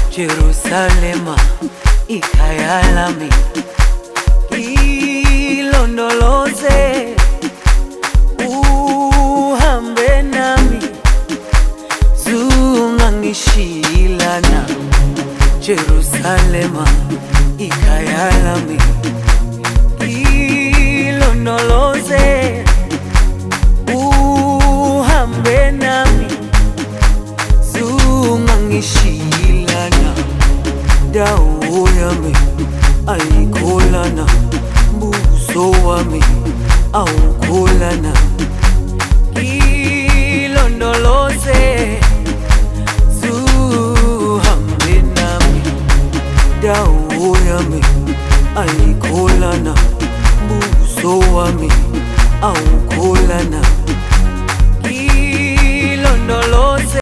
Jerusalema ikhaya lami, ilondoloze uhambe nami, zungangishilana. Jerusalema ikhaya lami, ilondoloze uhambe nami, zungangishilana. Dawo yami ayikholana, mbuso wami awukholana, ilondoloze